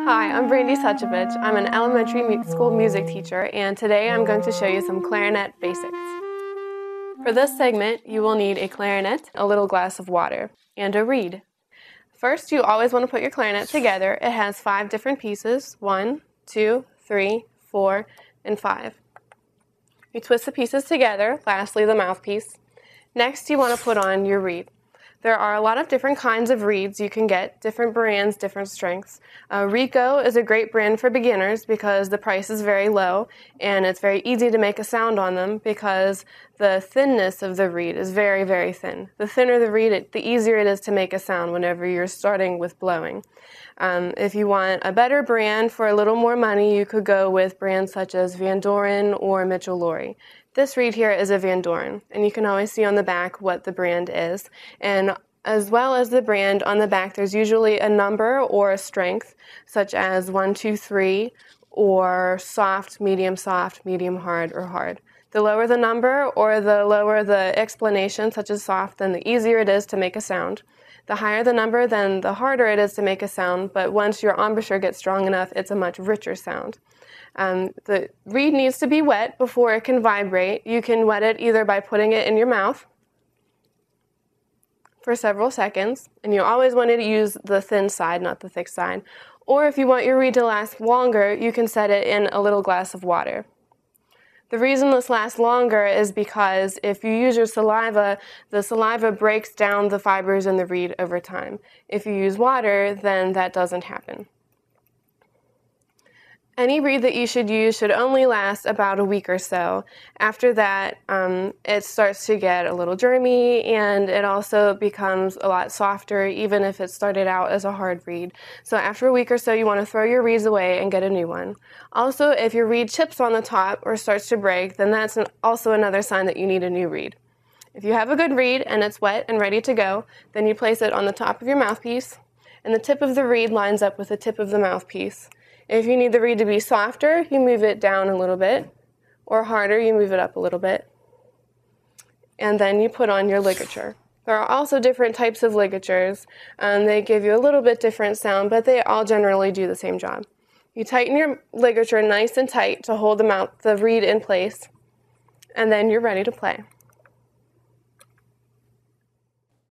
Hi, I'm Brandy Suchovich. I'm an elementary school music teacher, and today I'm going to show you some clarinet basics. For this segment, you will need a clarinet, a little glass of water, and a reed. First, you always want to put your clarinet together. It has 5 different pieces, 1, 2, 3, 4, and 5. You twist the pieces together, lastly the mouthpiece. Next, you want to put on your reed. There are a lot of different kinds of reeds you can get, different brands, different strengths. Rico is a great brand for beginners because the price is very low and it's very easy to make a sound on them because the thinness of the reed is very, very thin. The thinner the reed, the easier it is to make a sound whenever you're starting with blowing. If you want a better brand for a little more money, you could go with brands such as Van Doren or Mitchell-Lurie. This reed here is a Van Doren, and you can always see on the back what the brand is. And as well as the brand, on the back there's usually a number or a strength, such as 1, 2, 3, or soft, medium hard, or hard. The lower the number or the lower the explanation, such as soft, then the easier it is to make a sound. The higher the number, then the harder it is to make a sound, but once your embouchure gets strong enough, it's a much richer sound. The reed needs to be wet before it can vibrate. You can wet it either by putting it in your mouth for several seconds, and you always want to use the thin side, not the thick side. Or if you want your reed to last longer, you can set it in a little glass of water. The reason this lasts longer is because if you use your saliva, the saliva breaks down the fibers in the reed over time. If you use water, then that doesn't happen. Any reed that you should use should only last about a week or so. After that, it starts to get a little germy, and it also becomes a lot softer, even if it started out as a hard reed. So after a week or so, you want to throw your reeds away and get a new one. Also, if your reed chips on the top or starts to break, then that's also another sign that you need a new reed. If you have a good reed and it's wet and ready to go, then you place it on the top of your mouthpiece, and the tip of the reed lines up with the tip of the mouthpiece. If you need the reed to be softer, you move it down a little bit, or harder, you move it up a little bit. And then you put on your ligature. There are also different types of ligatures. They give you a little bit different sound, but they all generally do the same job. You tighten your ligature nice and tight to hold the reed in place, and then you're ready to play.